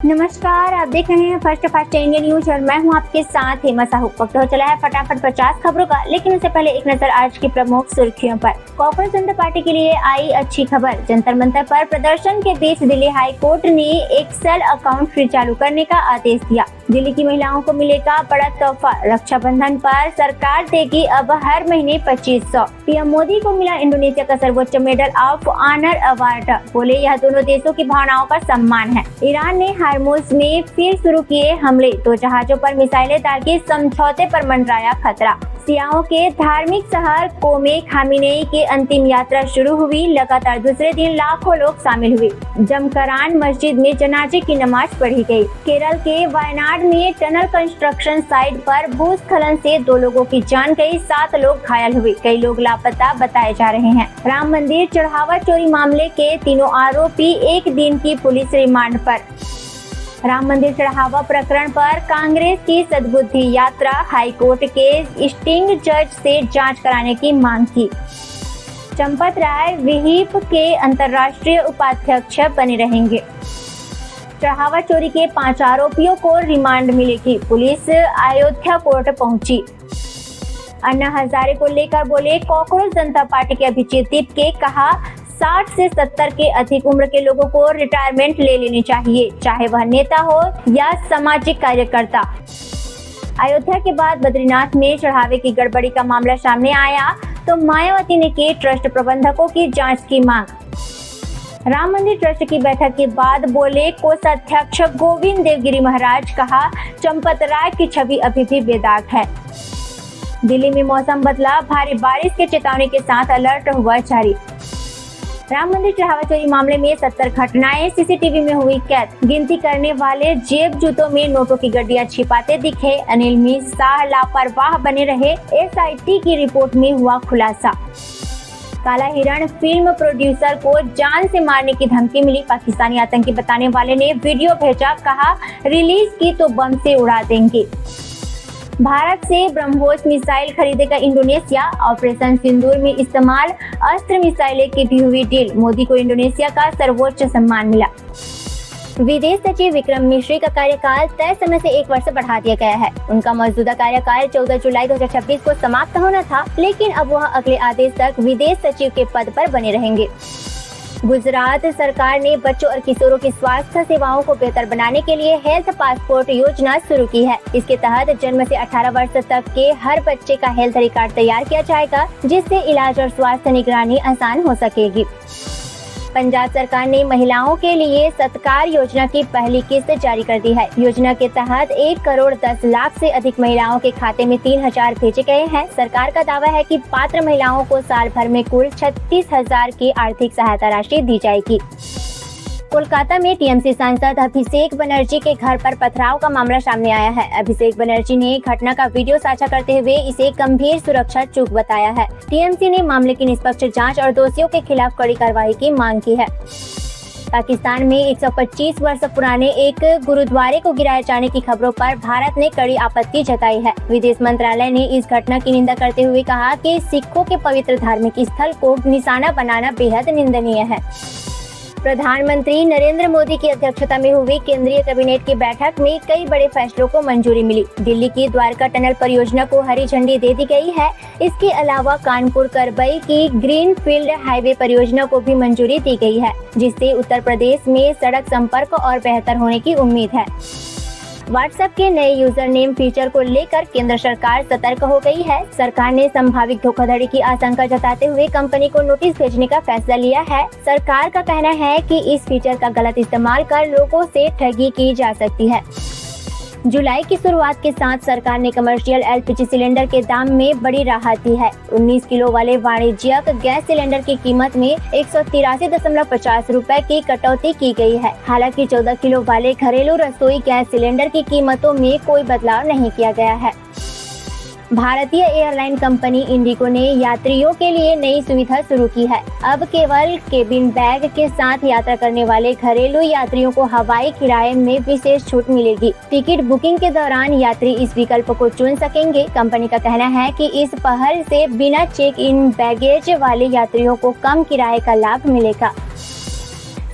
नमस्कार, आप देख रहे हैं फर्स्ट फास्ट इंडिया न्यूज और मैं हूं आपके साथ हेमा साहू। वक्त हो चला है फटाफट 50 खबरों का, लेकिन उससे पहले एक नजर आज की प्रमुख सुर्खियों पर। कांग्रेस जनता पार्टी के लिए आई अच्छी खबर। जंतर मंतर पर प्रदर्शन के बीच दिल्ली हाई कोर्ट ने एक्सेल अकाउंट फिर चालू करने का आदेश दिया। दिल्ली की महिलाओं को मिलेगा बड़ा तोहफा। रक्षाबंधन पर सरकार देगी अब हर महीने 2500। पीएम मोदी को मिला इंडोनेशिया का सर्वोच्च मेडल ऑफ ऑनर अवार्ड। बोले यह दोनों देशों की भावनाओं का सम्मान है। ईरान ने हार्मुज में फिर शुरू किए हमले। 2 जहाजों पर मिसाइलें दागी, समझौते पर मंडराया खतरा। शियाओं के धार्मिक शहर कोमे खामिनेई की अंतिम यात्रा शुरू हुई। लगातार दूसरे दिन लाखों लोग शामिल हुए। जमकरान मस्जिद में जनाजे की नमाज पढ़ी गई। केरल के वायनाड में टनल कंस्ट्रक्शन साइट पर भूस्खलन से 2 लोगों की जान गई, 7 लोग घायल हुए। कई लोग लापता बताए जा रहे हैं। राम मंदिर चढ़ावा चोरी मामले के तीनों आरोपी 1 दिन की पुलिस रिमांड पर। राम मंदिर चढ़ावा प्रकरण पर कांग्रेस की सद्बुद्धि यात्रा। हाईकोर्ट के स्टिंग जज से जांच कराने की मांग की। चंपत राय विहिप के अंतर्राष्ट्रीय उपाध्यक्ष बने रहेंगे। चढ़ावा चोरी के 5 आरोपियों को रिमांड मिलेगी। पुलिस अयोध्या कोर्ट पहुंची। अन्ना हजारे को लेकर बोले कांग्रेस जनता पार्टी के अभिजीत दीप के कहा 60 से 70 के अधिक उम्र के लोगों को रिटायरमेंट ले लेनी चाहिए, चाहे वह नेता हो या सामाजिक कार्यकर्ता। अयोध्या के बाद बद्रीनाथ में चढ़ावे की गड़बड़ी का मामला सामने आया तो मायावती ने की ट्रस्ट प्रबंधकों की जांच की मांग। राम मंदिर ट्रस्ट की बैठक के बाद बोले कोषाध्यक्ष गोविंद देवगिरी महाराज। कहा चंपत राय की छवि अभी भी बेदाग है। दिल्ली में मौसम बदला, भारी बारिश की चेतावनी के साथ अलर्ट हुआ जारी। राम मंदिर चढ़ावा चोरी मामले में 70 घटनाएं सीसीटीवी में हुई कैद। गिनती करने वाले जेब जूतों में नोटों की गड्डियां छिपाते दिखे। अनिल मिश्रा लापरवाह बने रहे, एसआईटी की रिपोर्ट में हुआ खुलासा। काला हिरण फिल्म प्रोड्यूसर को जान से मारने की धमकी मिली। पाकिस्तानी आतंकी बताने वाले ने वीडियो भेजा, कहा रिलीज की तो बम से उड़ा देंगे। भारत से ब्रह्मोस मिसाइल खरीदेगा इंडोनेशिया। ऑपरेशन सिंदूर में इस्तेमाल अस्त्र मिसाइलें की भी हुई डील। मोदी को इंडोनेशिया का सर्वोच्च सम्मान मिला। विदेश सचिव विक्रम मिश्री का कार्यकाल तय समय से 1 वर्ष बढ़ा दिया गया है। उनका मौजूदा कार्यकाल 14 जुलाई 2026 को समाप्त होना था, लेकिन अब वह अगले आदेश तक विदेश सचिव के पद पर बने रहेंगे। गुजरात सरकार ने बच्चों और किशोरों की स्वास्थ्य सेवाओं को बेहतर बनाने के लिए हेल्थ पासपोर्ट योजना शुरू की है। इसके तहत जन्म से 18 वर्ष तक के हर बच्चे का हेल्थ रिकॉर्ड तैयार किया जाएगा, जिससे इलाज और स्वास्थ्य निगरानी आसान हो सकेगी। पंजाब सरकार ने महिलाओं के लिए सत्कार योजना की पहली किस्त जारी कर दी है। योजना के तहत 1 करोड़ 10 लाख से अधिक महिलाओं के खाते में 3000 भेजे गए हैं। सरकार का दावा है कि पात्र महिलाओं को साल भर में कुल 36,000 की आर्थिक सहायता राशि दी जाएगी। कोलकाता में टीएमसी सांसद अभिषेक बनर्जी के घर पर पथराव का मामला सामने आया है। अभिषेक बनर्जी ने घटना का वीडियो साझा करते हुए इसे गंभीर सुरक्षा चूक बताया है। टीएमसी ने मामले की निष्पक्ष जांच और दोषियों के खिलाफ कड़ी कार्रवाई की मांग की है। पाकिस्तान में 125 वर्ष पुराने एक गुरुद्वारे को गिराए जाने की खबरों पर भारत ने कड़ी आपत्ति जताई है। विदेश मंत्रालय ने इस घटना की निंदा करते हुए कहा कि सिखों के पवित्र धार्मिक स्थल को निशाना बनाना बेहद निंदनीय है। प्रधानमंत्री नरेंद्र मोदी की अध्यक्षता में हुई केंद्रीय कैबिनेट की बैठक में कई बड़े फैसलों को मंजूरी मिली। दिल्ली की द्वारका टनल परियोजना को हरी झंडी दे दी गई है। इसके अलावा कानपुर करबई की ग्रीनफील्ड हाईवे परियोजना को भी मंजूरी दी गई है, जिससे उत्तर प्रदेश में सड़क संपर्क और बेहतर होने की उम्मीद है। व्हाट्सएप के नए यूजर नेम फीचर को लेकर केंद्र सरकार सतर्क हो गई है। सरकार ने संभावित धोखाधड़ी की आशंका जताते हुए कंपनी को नोटिस भेजने का फैसला लिया है। सरकार का कहना है कि इस फीचर का गलत इस्तेमाल कर लोगों से ठगी की जा सकती है। जुलाई की शुरुआत के साथ सरकार ने कमर्शियल एलपीजी सिलेंडर के दाम में बड़ी राहत दी है। 19 किलो वाले वाणिज्यिक गैस सिलेंडर की कीमत में 183.50 रुपए की कटौती की गई है। हालांकि 14 किलो वाले घरेलू रसोई गैस सिलेंडर की कीमतों में कोई बदलाव नहीं किया गया है। भारतीय एयरलाइन कंपनी इंडिगो ने यात्रियों के लिए नई सुविधा शुरू की है। अब केवल केबिन बैग के साथ यात्रा करने वाले घरेलू यात्रियों को हवाई किराए में विशेष छूट मिलेगी। टिकट बुकिंग के दौरान यात्री इस विकल्प को चुन सकेंगे। कंपनी का कहना है कि इस पहल से बिना चेक इन बैगेज वाले यात्रियों को कम किराए का लाभ मिलेगा।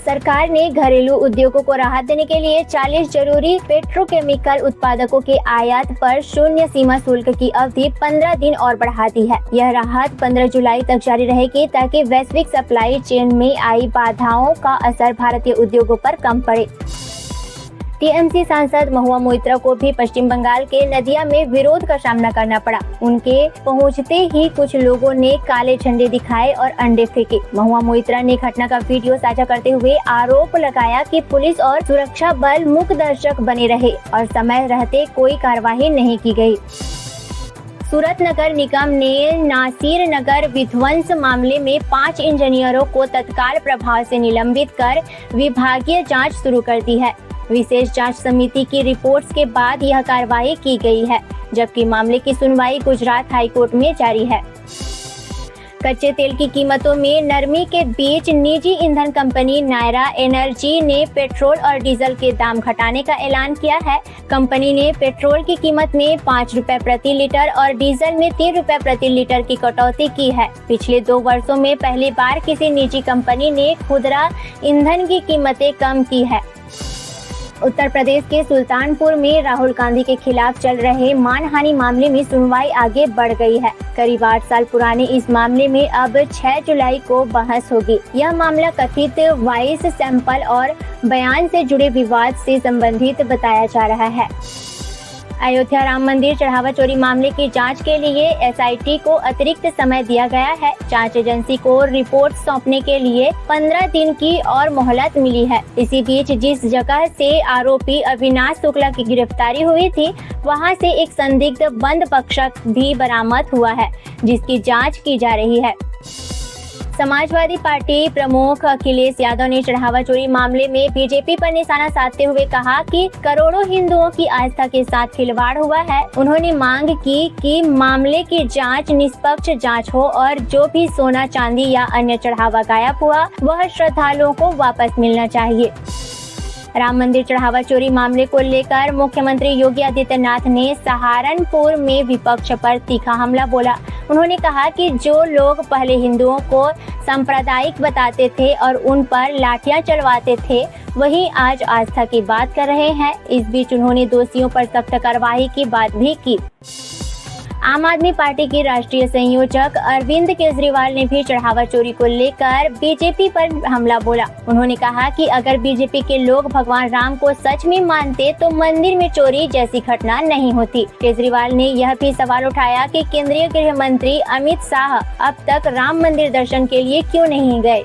सरकार ने घरेलू उद्योगों को राहत देने के लिए 40 जरूरी पेट्रोकेमिकल उत्पादकों के आयात पर शून्य सीमा शुल्क की अवधि 15 दिन और बढ़ा दी है। यह राहत 15 जुलाई तक जारी रहेगी ताकि वैश्विक सप्लाई चेन में आई बाधाओं का असर भारतीय उद्योगों पर कम पड़े। टीएमसी सांसद महुआ मोइत्रा को भी पश्चिम बंगाल के नदिया में विरोध का सामना करना पड़ा। उनके पहुंचते ही कुछ लोगों ने काले झंडे दिखाए और अंडे फेंके। महुआ मोइत्रा ने घटना का वीडियो साझा करते हुए आरोप लगाया कि पुलिस और सुरक्षा बल मूक दर्शक बने रहे और समय रहते कोई कार्रवाई नहीं की गई। सूरत नगर निगम ने नासिर नगर विध्वंस मामले में 5 इंजीनियरों को तत्काल प्रभाव से निलंबित कर विभागीय जांच शुरू कर दी है। विशेष जांच समिति की रिपोर्ट्स के बाद यह कार्रवाई की गई है, जबकि मामले की सुनवाई गुजरात हाई कोर्ट में जारी है। कच्चे तेल की कीमतों में नरमी के बीच निजी ईंधन कंपनी नायरा एनर्जी ने पेट्रोल और डीजल के दाम घटाने का ऐलान किया है। कंपनी ने पेट्रोल की कीमत में 5 रुपए प्रति लीटर और डीजल में 3 रुपए प्रति लीटर की कटौती की है। पिछले 2 वर्षों में पहली बार किसी निजी कंपनी ने खुदरा ईंधन की कीमतें कम की है। उत्तर प्रदेश के सुल्तानपुर में राहुल गांधी के खिलाफ चल रहे मानहानि मामले में सुनवाई आगे बढ़ गई है। करीब 8 साल पुराने इस मामले में अब 6 जुलाई को बहस होगी। यह मामला कथित वॉइस सैंपल और बयान से जुड़े विवाद से संबंधित बताया जा रहा है। अयोध्या राम मंदिर चढ़ावा चोरी मामले की जांच के लिए एसआईटी को अतिरिक्त समय दिया गया है। जांच एजेंसी को रिपोर्ट सौंपने के लिए 15 दिन की और मोहलत मिली है। इसी बीच जिस जगह से आरोपी अविनाश शुक्ला की गिरफ्तारी हुई थी, वहां से एक संदिग्ध बंद पक्षक भी बरामद हुआ है, जिसकी जांच की जा रही है। समाजवादी पार्टी प्रमुख अखिलेश यादव ने चढ़ावा चोरी मामले में बीजेपी पर निशाना साधते हुए कहा कि करोड़ों हिंदुओं की आस्था के साथ खिलवाड़ हुआ है। उन्होंने मांग की कि मामले की जांच निष्पक्ष जांच हो और जो भी सोना चांदी या अन्य चढ़ावा गायब हुआ वह श्रद्धालुओं को वापस मिलना चाहिए। राम मंदिर चढ़ावा चोरी मामले को लेकर मुख्यमंत्री योगी आदित्यनाथ ने सहारनपुर में विपक्ष पर तीखा हमला बोला। उन्होंने कहा कि जो लोग पहले हिंदुओं को सांप्रदायिक बताते थे और उन पर लाठियां चलवाते थे, वही आज आस्था की बात कर रहे हैं। इस बीच उन्होंने दोषियों पर सख्त कार्रवाई की बात भी की। आम आदमी पार्टी के राष्ट्रीय संयोजक अरविंद केजरीवाल ने भी चढ़ावा चोरी को लेकर बीजेपी पर हमला बोला। उन्होंने कहा कि अगर बीजेपी के लोग भगवान राम को सच में मानते तो मंदिर में चोरी जैसी घटना नहीं होती। केजरीवाल ने यह भी सवाल उठाया कि केंद्रीय गृह मंत्री अमित शाह अब तक राम मंदिर दर्शन के लिए क्यों नहीं गए।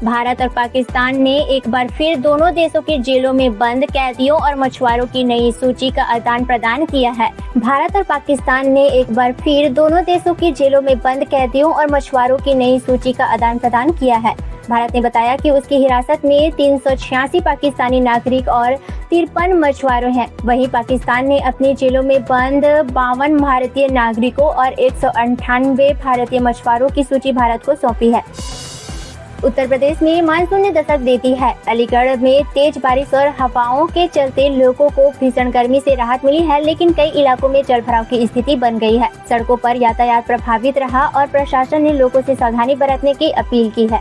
भारत और पाकिस्तान ने एक बार फिर दोनों देशों की जेलों में बंद कैदियों और मछुआरों की नई सूची का आदान प्रदान किया है। भारत और पाकिस्तान ने एक बार फिर दोनों देशों की जेलों में बंद कैदियों और मछुआरों की नई सूची का आदान प्रदान किया है। भारत ने बताया कि उसकी हिरासत में 386 पाकिस्तानी नागरिक और 53 मछुआरे हैं। वहीं पाकिस्तान ने अपनी जेलों में बंद 52 भारतीय नागरिकों और 198 भारतीय मछुआरों की सूची भारत को सौंपी है। उत्तर प्रदेश में मानसून ने दस्तक देती है। अलीगढ़ में तेज बारिश और हवाओं के चलते लोगों को भीषण गर्मी से राहत मिली है, लेकिन कई इलाकों में जलभराव की स्थिति बन गई है। सड़कों पर यातायात प्रभावित रहा और प्रशासन ने लोगों से सावधानी बरतने की अपील की है।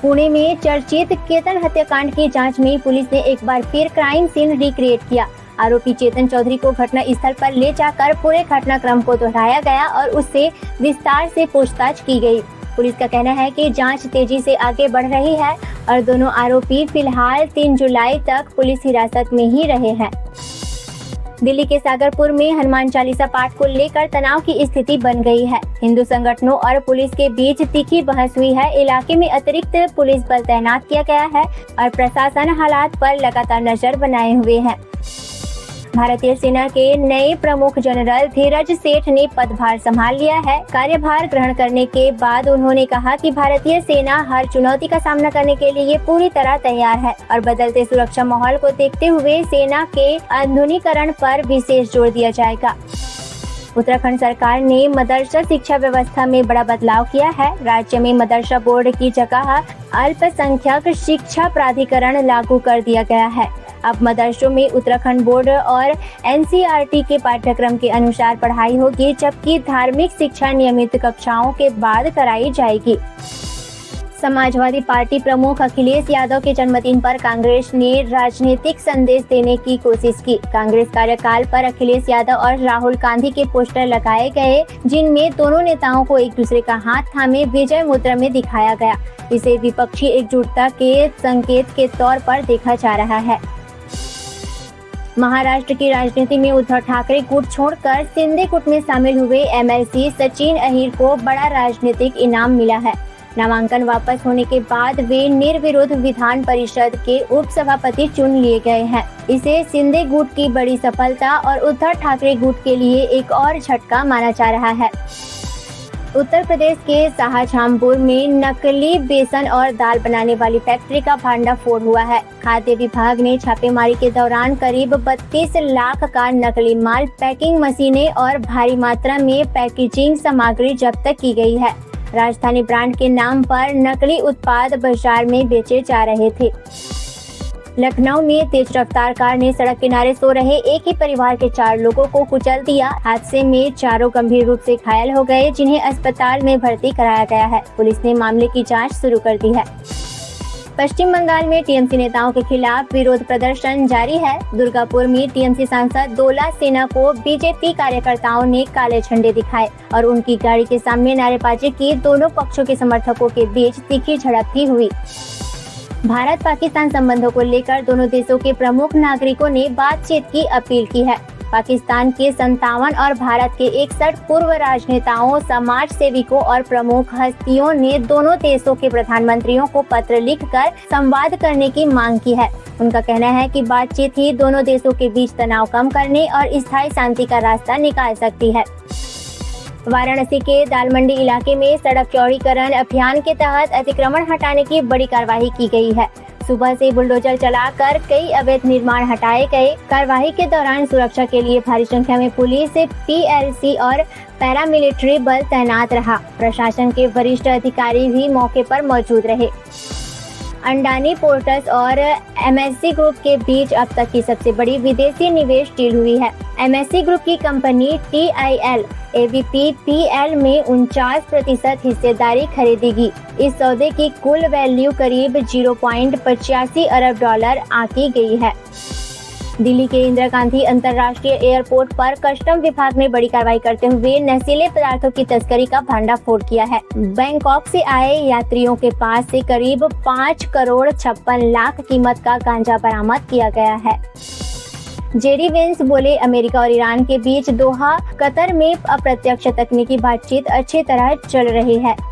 पुणे में चर्चित केतन हत्याकांड की जांच में पुलिस ने एक बार फिर क्राइम सीन रिक्रिएट किया। आरोपी चेतन चौधरी को घटना स्थल पर ले जाकर पूरे घटनाक्रम को दोहराया गया और उससे विस्तार से पूछताछ की गई। पुलिस का कहना है कि जांच तेजी से आगे बढ़ रही है और दोनों आरोपी फिलहाल 3 जुलाई तक पुलिस हिरासत में ही रहे हैं। दिल्ली के सागरपुर में हनुमान चालीसा पाठ को लेकर तनाव की स्थिति बन गई है। हिंदू संगठनों और पुलिस के बीच तीखी बहस हुई है। इलाके में अतिरिक्त पुलिस बल तैनात किया गया है और प्रशासन हालात पर लगातार नजर बनाए हुए है। भारतीय सेना के नए प्रमुख जनरल धीरज सेठ ने पदभार संभाल लिया है। कार्यभार ग्रहण करने के बाद उन्होंने कहा कि भारतीय सेना हर चुनौती का सामना करने के लिए पूरी तरह तैयार है और बदलते सुरक्षा माहौल को देखते हुए सेना के आधुनिकीकरण पर विशेष जोर दिया जाएगा। उत्तराखंड सरकार ने मदरसा शिक्षा व्यवस्था में बड़ा बदलाव किया है। राज्य में मदरसा बोर्ड की जगह अल्पसंख्यक शिक्षा प्राधिकरण लागू कर दिया गया है। अब मदरसों में उत्तराखंड बोर्ड और एनसीईआरटी के पाठ्यक्रम के अनुसार पढ़ाई होगी, जबकि धार्मिक शिक्षा नियमित कक्षाओं के बाद कराई जाएगी। समाजवादी पार्टी प्रमुख अखिलेश यादव के जन्मदिन पर कांग्रेस ने राजनीतिक संदेश देने की कोशिश की। कांग्रेस कार्यकाल पर अखिलेश यादव और राहुल गांधी के पोस्टर लगाए गए, जिनमें दोनों नेताओं को एक दूसरे का हाथ थामे विजय मुद्रा में दिखाया गया। इसे विपक्षी एकजुटता के संकेत के तौर पर देखा जा रहा है। महाराष्ट्र की राजनीति में उद्धव ठाकरे गुट छोड़कर शिंदे गुट में शामिल हुए एमएलसी सचिन अहिर को बड़ा राजनीतिक इनाम मिला है। नामांकन वापस होने के बाद वे निर्विरोध विधान परिषद के उप सभापति चुन लिए गए हैं। इसे शिंदे गुट की बड़ी सफलता और उद्धव ठाकरे गुट के लिए एक और झटका माना जा रहा है। उत्तर प्रदेश के शाहजहांपुर में नकली बेसन और दाल बनाने वाली फैक्ट्री का भंडाफोड़ हुआ है। खाद्य विभाग ने छापेमारी के दौरान करीब 32 लाख का नकली माल, पैकिंग मशीनें और भारी मात्रा में पैकेजिंग सामग्री जब्त की गई है। राजधानी ब्रांड के नाम पर नकली उत्पाद बाजार में बेचे जा रहे थे। लखनऊ में तेज रफ्तार कार ने सड़क किनारे सो रहे एक ही परिवार के 4 लोगों को कुचल दिया। हादसे में चारों गंभीर रूप से घायल हो गए, जिन्हें अस्पताल में भर्ती कराया गया है। पुलिस ने मामले की जांच शुरू कर दी है। पश्चिम बंगाल में टीएमसी नेताओं के खिलाफ विरोध प्रदर्शन जारी है। दुर्गापुर में टीएमसी सांसद दोला सेना को बीजेपी कार्यकर्ताओं ने काले झंडे दिखाए और उनकी गाड़ी के सामने नारेबाजी की। दोनों पक्षों के समर्थकों के बीच तीखी झड़प भी हुई। भारत पाकिस्तान संबंधों को लेकर दोनों देशों के प्रमुख नागरिकों ने बातचीत की अपील की है। पाकिस्तान के 57 और भारत के 61 पूर्व राजनेताओं, समाज सेविकों और प्रमुख हस्तियों ने दोनों देशों के प्रधानमंत्रियों को पत्र लिखकर संवाद करने की मांग की है। उनका कहना है कि बातचीत ही दोनों देशों के बीच तनाव कम करने और स्थायी शांति का रास्ता निकाल सकती है। वाराणसी के दालमंडी इलाके में सड़क चौड़ीकरण अभियान के तहत अतिक्रमण हटाने की बड़ी कार्रवाई की गई है। सुबह से बुलडोजर चलाकर कई अवैध निर्माण हटाए गए। कार्रवाई के दौरान सुरक्षा के लिए भारी संख्या में पुलिस, पीएलसी और पैरामिलिट्री बल तैनात रहा। प्रशासन के वरिष्ठ अधिकारी भी मौके पर मौजूद रहे। अंडानी पोर्ट्स और एमएससी ग्रुप के बीच अब तक की सबसे बड़ी विदेशी निवेश डील हुई है। एमएससी ग्रुप की कंपनी TIL AVPPL में 49% हिस्सेदारी खरीदेगी। इस सौदे की कुल वैल्यू करीब 0.85 अरब डॉलर आंकी गई है। दिल्ली के इंदिरा गांधी अंतर्राष्ट्रीय एयरपोर्ट पर कस्टम विभाग ने बड़ी कार्रवाई करते हुए नशीले पदार्थों की तस्करी का भंडाफोड़ किया है। बैंकॉक से आए यात्रियों के पास से करीब 5 करोड़ 56 लाख कीमत का गांजा बरामद किया गया है। जेडी वेंस बोले, अमेरिका और ईरान के बीच दोहा, कतर में अप्रत्यक्ष तकनीकी बातचीत अच्छी तरह चल रही है।